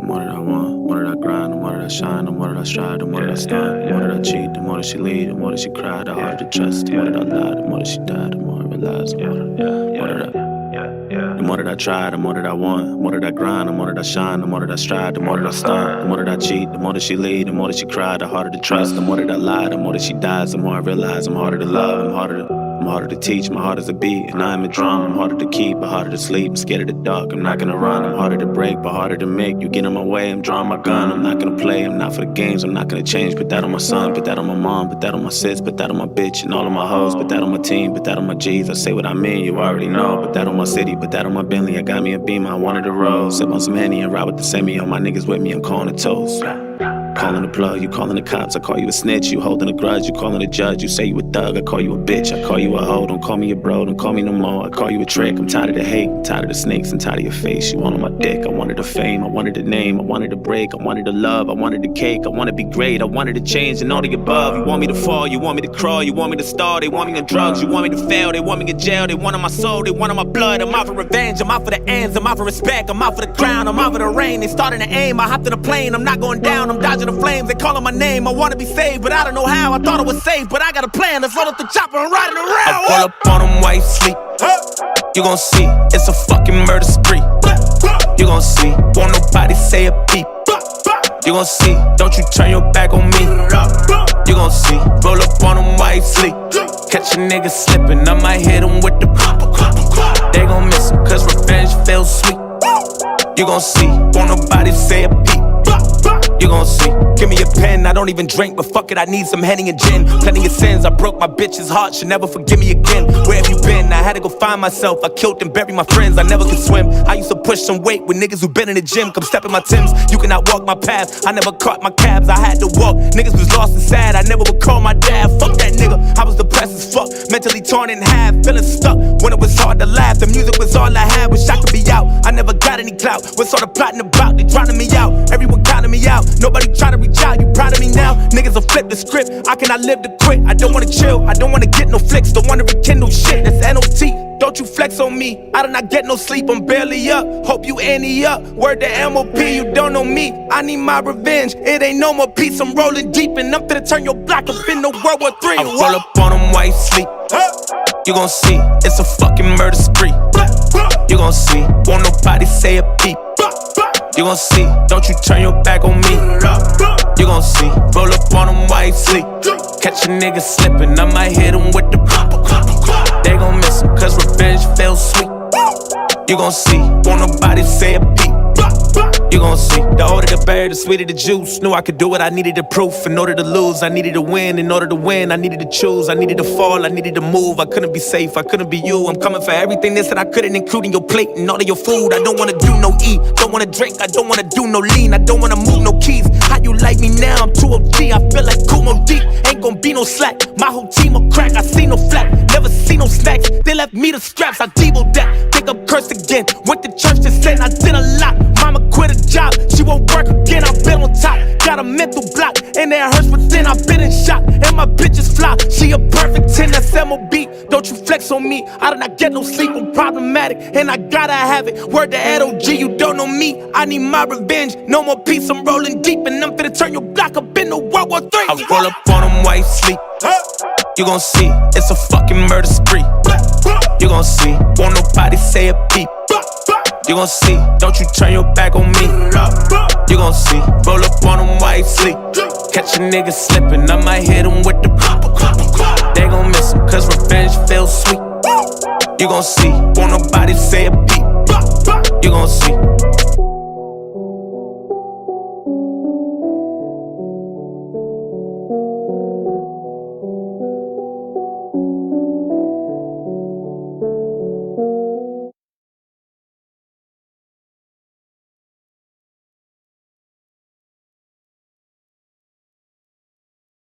The more that I want, the more that I grind, the more that I shine, the more that I strive, the more that I stunt, the more that I cheat, the more that she lead, the more that she cry, the harder to trust, the more that I lie, the more that she died, the more I realize, the more that I try, the more that I want, the more that I grind, the more that I shine, the more that I strive, the more that I stunt, the more that I cheat, the more that she lead, the more that she cry, the harder to trust, the more that I lie, the more that she dies, the more I realize I'm harder to love, I'm harder to teach, my heart is a beat, and I'm a drum. I'm harder to keep, but harder to sleep. I'm scared of the dark, I'm not gonna run. I'm harder to break, but harder to make. You get in my way, I'm drawing my gun. I'm not gonna play, I'm not for the games. I'm not gonna change. Put that on my son, put that on my mom, put that on my sis, put that on my bitch and all of my hoes. Put that on my team, put that on my G's. I say what I mean, you already know. Put that on my city, put that on my Bentley. I got me a Beamer, I wanted a rose. Sip on some Henny and ride with the semi. All my niggas with me, I'm calling a toast. Calling the plug, you calling the cops, I call you a snitch. You holding a grudge, you calling a judge. You say you a thug, I call you a bitch. I call you a hoe, don't call me a bro, don't call me no more. I call you a trick, I'm tired of the hate, I'm tired of the snakes, I'm tired of your face. You all on my dick, I wanted the fame, I wanted the name, I wanted the break, I wanted the love, I wanted the cake, I wanted to be great, I wanted to change and all the above. You want me to fall, you want me to crawl, you want me to stall, they want me on drugs, you want me to fail, they want me in jail, they want on my soul, they want on my blood. I'm out for revenge, I'm out for the ends, I'm out for respect, I'm out for the crown, I'm out for the rain. They starting to aim, I hopped in a plane, I'm not going down, I'm dodging the flames. They calling my name, I wanna be saved, but I don't know how. I thought it was safe, but I got a plan. Let's load up the chopper and riding around. I pull up on them while you sleep. You gon' see, it's a fucking murder spree. You gon' see, won't nobody say a peep. You gon' see, don't you turn your back on me. You gon' see, roll up on them while you sleep. Catch a nigga slipping, I might hit him with the pop. They gon' miss him, cause revenge feels sweet. You gon' see, won't nobody say a peep. You gon' see, give me a pen, I don't even drink, but fuck it, I need some Henny and gin. Plenty of sins, I broke my bitch's heart, she'll never forgive me again. Where have you been? I had to go find myself, I killed and buried my friends, I never could swim. I used to push some weight with niggas who been in the gym, come step in my Timbs, you cannot walk my path. I never caught my cabs, I had to walk, niggas was lost and sad, I never would call my dad. Fuck that nigga, I was depressed as fuck, mentally torn in half, feeling stuck, when it was hard to laugh. The music was all I had, wish I could be out, I never got any clout. What's all the plotting about? They drowning me out, everyone counting me out. Nobody try to reach out, you proud of me now? Niggas will flip the script, I cannot live to quit. I don't wanna chill, I don't wanna get no flicks, don't wanna rekindle shit, that's NOT. Don't you flex on me, I do not get no sleep, I'm barely up. Hope you ante up, word to MOP, you don't know me. I need my revenge, it ain't no more peace. I'm rolling deep and I'm finna turn your block up into World War III. I roll up on them while you sleep. You gon' see, it's a fucking murder spree. You gon' see, won't nobody say a peep. You gon' see, don't you turn your back on me. You gon' see, roll up on them while you sleep. Catch a nigga slipping, I might hit him with the pop. They gon' miss him, cause revenge feels sweet. You gon' see, won't nobody say a peep. You gon' see, the older the berry, the sweeter the juice. Knew I could do it, I needed the proof. In order to lose, I needed to win. In order to win, I needed to choose. I needed to fall, I needed to move. I couldn't be safe, I couldn't be you. I'm coming for everything this that I couldn't, including your plate and all of your food. I don't wanna do no eat, don't wanna drink, I don't wanna do no lean. I don't wanna move no keys. How you like me now? I'm too OG, I feel like Kumo deep. Ain't gon' be no slack, my whole team will crack. I see no flat, never see no snacks. They left me the scraps, I Debo that. Think I'm cursed again, went to church to sin, I did a lot. Mama quit a job, she won't work again, I've been on top. Got a mental block, and it hurts within, I've been in shock. And my bitch is fly, she a perfect 10, that's MOB. Don't you flex on me, I do not get no sleep, I'm problematic, and I gotta have it. Word to LOG, you don't know me, I need my revenge. No more peace, I'm rolling deep, and I'm finna turn your block up into World War III. I roll up on them while you sleep. You gon' see, it's a fucking murder spree. You gon' see, won't nobody say a peep. You gon' see, don't you turn your back on me. You gon' see, roll up on them while you sleep. Catch a nigga slipping, I might hit him with the pop. They gon' miss him, cause revenge feels sweet. You gon' see, won't nobody say a peep.